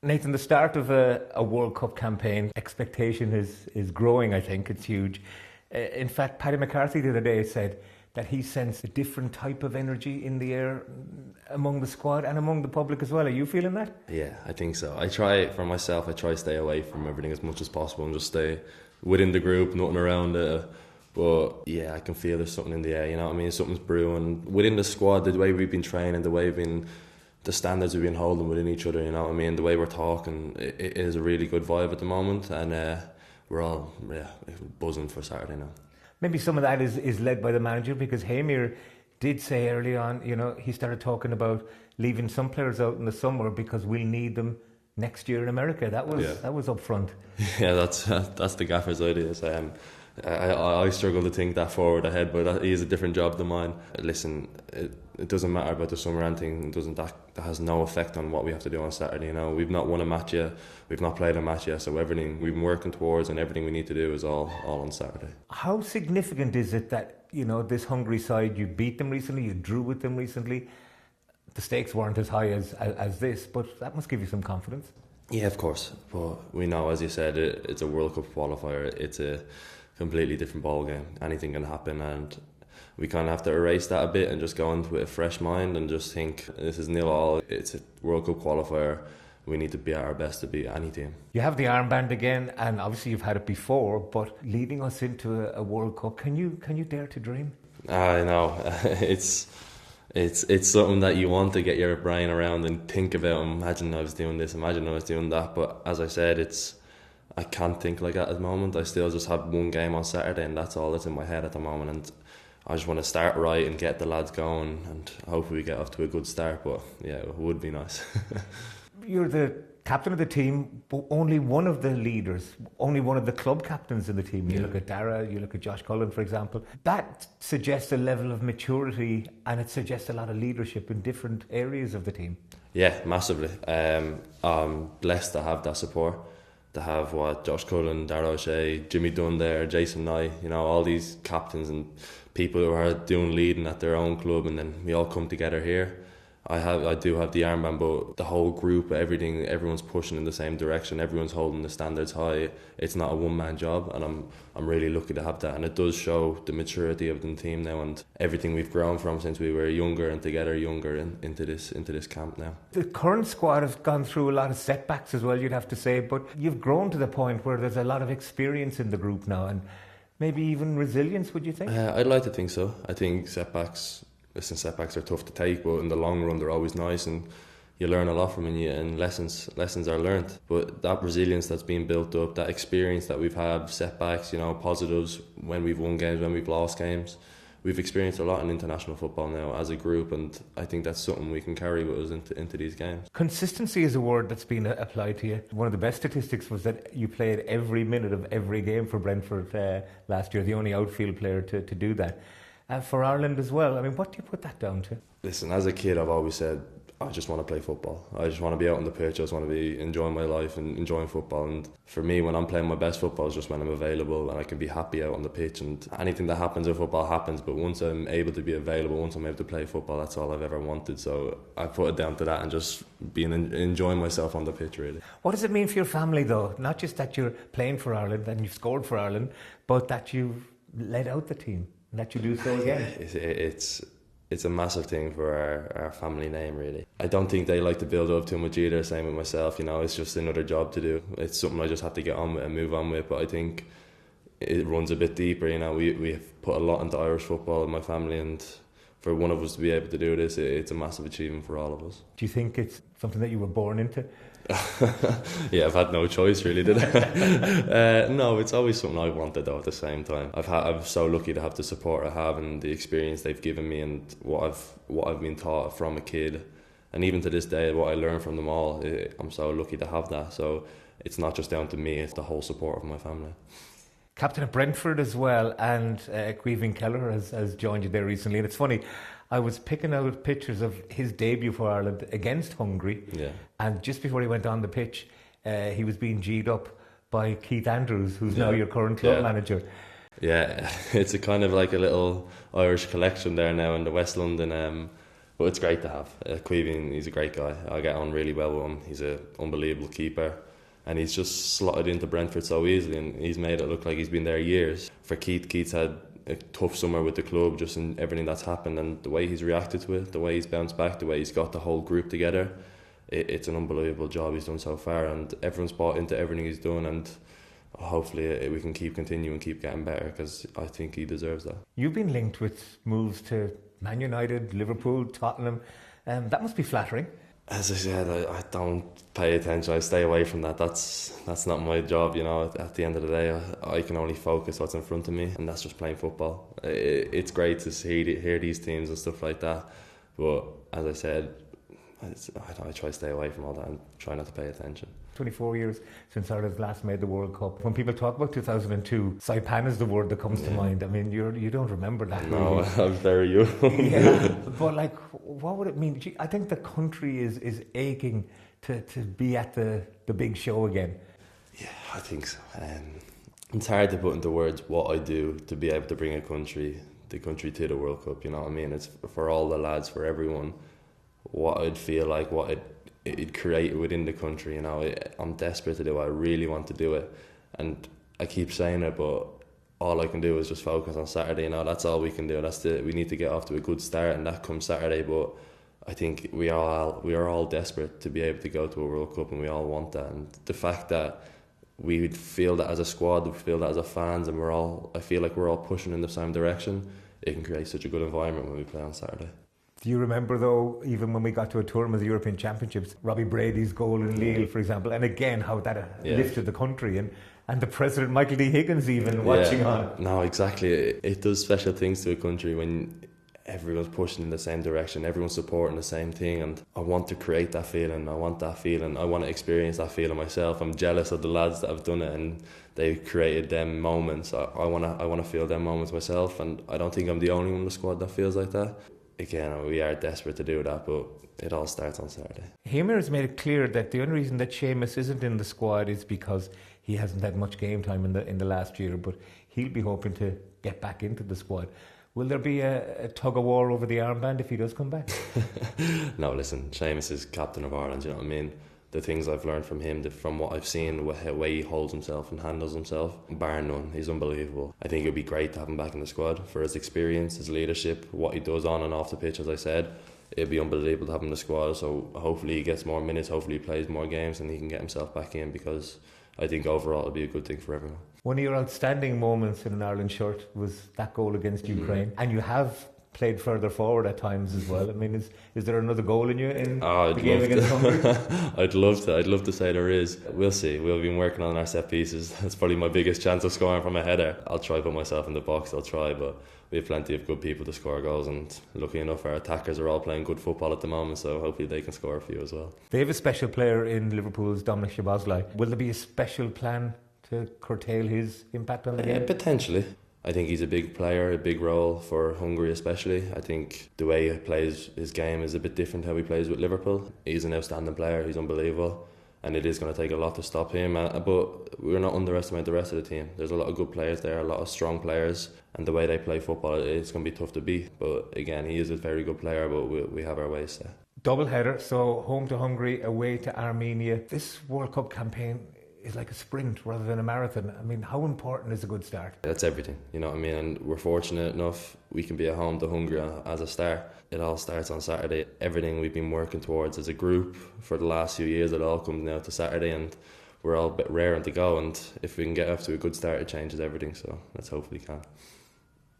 Nathan, the start of a World Cup campaign, expectation is growing, I think. It's huge. In fact, Paddy McCarthy the other day said that he sensed a different type of energy in the air among the squad and among the public as well. Are you feeling that? Yeah, I think so. I try to stay away from everything as much as possible and just stay within the group, nothing around it. But yeah, I can feel there's something in the air, you know what I mean? Something's brewing. Within the squad, the way we've been training, the standards we've been holding within each other, you know what I mean? The way we're talking, it is a really good vibe at the moment, and we're all buzzing for Saturday now. Maybe some of that is led by the manager, because Heimir did say early on, he started talking about leaving some players out in the summer because we'll need them next year in America. That was up front. Yeah, that's the gaffer's ideas. I struggle to think that forward ahead, but he has a different job than mine. Listen, it doesn't matter about the summer and thing. That has no effect on what we have to do on Saturday. You know, we've not won a match yet, we've not played a match yet, so everything we've been working towards and everything we need to do is all on Saturday. How significant is it that this Hungary side, you beat them recently, you drew with them recently? The stakes weren't as high as this, but that must give you some confidence. Yeah, of course, but we know, as you said, it's a World Cup qualifier. It's a completely different ball game. Anything can happen, and we kind of have to erase that a bit and just go into it with a fresh mind and just think this is 0-0. It's a World Cup qualifier. We need to be at our best to beat any team. You have the armband again, and obviously you've had it before, but leading us into a World Cup, can you dare to dream? I know. It's something that you want to get your brain around and think about. Imagine I was doing this, imagine I was doing that. But as I said, I can't think like that at the moment. I still just have one game on Saturday, and that's all that's in my head at the moment. And I just want to start right and get the lads going, and hopefully we get off to a good start. But yeah, it would be nice. You're the captain of the team, but only one of the leaders, only one of the club captains in the team. You look at Dara, you look at Josh Cullen, for example. That suggests a level of maturity, and it suggests a lot of leadership in different areas of the team. Yeah, massively. I'm blessed to have that support. To have Josh Cullen, Dara O'Shea, Jimmy Dunn there, Jason Nye, all these captains and people who are doing leading at their own club, and then we all come together here. I do have the armband, but the whole group, everyone's pushing in the same direction. Everyone's holding the standards high. It's not a one-man job, and I'm really lucky to have that. And it does show the maturity of the team now and everything we've grown from since we were younger and together younger into this camp now. The current squad has gone through a lot of setbacks as well, you'd have to say, but you've grown to the point where there's a lot of experience in the group now, and maybe even resilience, would you think? I'd like to think so. I think setbacks are tough to take, but in the long run they're always nice, and you learn a lot from them, and lessons are learned. But that resilience that's been built up, that experience that we've had, setbacks, positives, when we've won games, when we've lost games, we've experienced a lot in international football now as a group, and I think that's something we can carry with us into these games. Consistency is a word that's been applied to you. One of the best statistics was that you played every minute of every game for Brentford last year, the only outfield player to do that. For Ireland as well. I mean, what do you put that down to? Listen, as a kid, I've always said, I just want to play football. I just want to be out on the pitch. I just want to be enjoying my life and enjoying football. And for me, when I'm playing my best football is just when I'm available and I can be happy out on the pitch. And anything that happens in football happens. But once I'm able to be available, once I'm able to play football, that's all I've ever wanted. So I put it down to that and just enjoying myself on the pitch, really. What does it mean for your family, though? Not just that you're playing for Ireland and you've scored for Ireland, but that you've led out the team. Let you do so again. It's a massive thing for our family name, really. I don't think they like to build up too much either, same with myself, it's just another job to do. It's something I just have to get on with and move on with, but I think it runs a bit deeper, we have put a lot into Irish football in my family, and for one of us to be able to do this, it's a massive achievement for all of us. Do you think it's something that you were born into? Yeah, I've had no choice really, did I? No, it's always something I wanted though at the same time. I'm so lucky to have the support I have and the experience they've given me and what I've been taught from a kid, and even to this day what I learned from them all. I'm so lucky to have that, so it's not just down to me, it's the whole support of my family. Captain of Brentford as well, and Caoimhin Kelleher has joined you there recently, and it's funny, I was picking out pictures of his debut for Ireland against Hungary, and just before he went on the pitch, he was being G'd up by Keith Andrews, who's now your current club manager. Yeah, it's a kind of like a little Irish collection there now in the West London But it's great to have. Queeving, he's a great guy. I get on really well with him. He's an unbelievable keeper. And he's just slotted into Brentford so easily, and he's made it look like he's been there years. For Keith's had a tough summer with the club, just in everything that's happened, and the way he's reacted to it, the way he's bounced back, the way he's got the whole group together. It's an unbelievable job he's done so far, and everyone's bought into everything he's done, and hopefully we can keep continuing, keep getting better, because I think he deserves that. You've been linked with moves to Man United, Liverpool, Tottenham. That must be flattering. As I said, I don't pay attention. I stay away from that. That's not my job, you know. At the end of the day, I can only focus what's in front of me, and that's just playing football. It's great to hear these teams and stuff like that, but as I said, I try to stay away from all that and try not to pay attention. 24 years since Ireland last made the World Cup. When people talk about 2002, Saipan is the word that comes to mind. I mean, you don't remember that. No, really. I'm very young. Yeah, but like, what would it mean? I think the country is aching to be at the big show again. Yeah, I think so. It's hard to put into words what I do to be able to bring the country to the World Cup, you know what I mean? It's for all the lads, for everyone, what I'd feel like, what it'd create within the country, you know. I'm desperate to do it. I really want to do it, and I keep saying it, but all I can do is just focus on Saturday, you know. That's all we can do. We need to get off to a good start, and that comes Saturday. But I think we are all desperate to be able to go to a World Cup, and we all want that. And the fact that we would feel that as a squad, we feel that as a fans, and I feel like we're all pushing in the same direction, it can create such a good environment when we play on Saturday. Do you remember, though, even when we got to a tournament of the European Championships, Robbie Brady's goal in Lille, for example, and again, how that lifted the country, and the President, Michael D. Higgins, even watching on? No, exactly. It does special things to a country when everyone's pushing in the same direction, everyone's supporting the same thing, and I want to create that feeling. I want to experience that feeling myself. I'm jealous of the lads that have done it, and they've created them moments. I want to feel them moments myself, and I don't think I'm the only one in the squad that feels like that. Again, we are desperate to do that, but it all starts on Saturday. Heimir has made it clear that the only reason that Seamus isn't in the squad is because he hasn't had much game time in the last year, but he'll be hoping to get back into the squad. Will there be a tug of war over the armband if he does come back? No, listen, Seamus is captain of Ireland, you know what I mean? The things I've learned from him, from what I've seen, the way he holds himself and handles himself, bar none, he's unbelievable. I think it would be great to have him back in the squad for his experience, his leadership, what he does on and off the pitch, as I said. It'd be unbelievable to have him in the squad, so hopefully he gets more minutes, hopefully he plays more games and he can get himself back in, because I think overall it'll be a good thing for everyone. One of your outstanding moments in an Ireland shirt was that goal against Ukraine, and you have played further forward at times as well. I mean, is there another goal in you in the game against Hungary? I'd love to say there is. We'll see. We've been working on our set pieces. That's probably my biggest chance of scoring from a header. I'll try to put myself in the box, but we have plenty of good people to score goals, and lucky enough our attackers are all playing good football at the moment, so hopefully they can score a few as well. They have a special player in Liverpool's Dominic Szoboszlai. Will there be a special plan to curtail his impact on the game? Potentially. I think he's a big player, a big role for Hungary especially. I think the way he plays his game is a bit different how he plays with Liverpool. He's an outstanding player, he's unbelievable, and it is going to take a lot to stop him. But we're not underestimating the rest of the team. There's a lot of good players there, a lot of strong players, and the way they play football, it's going to be tough to beat. But again, he is a very good player, but we have our ways there. Double header, so home to Hungary, away to Armenia. This World Cup campaign is like a sprint rather than a marathon. I mean, how important is a good start? That's everything, you know what I mean? And we're fortunate enough we can be at home to Hungary as a start. It all starts on Saturday. Everything we've been working towards as a group for the last few years, it all comes now to Saturday, and we're all a bit raring to go, and if we can get off to a good start, it changes everything, so let's hope we can.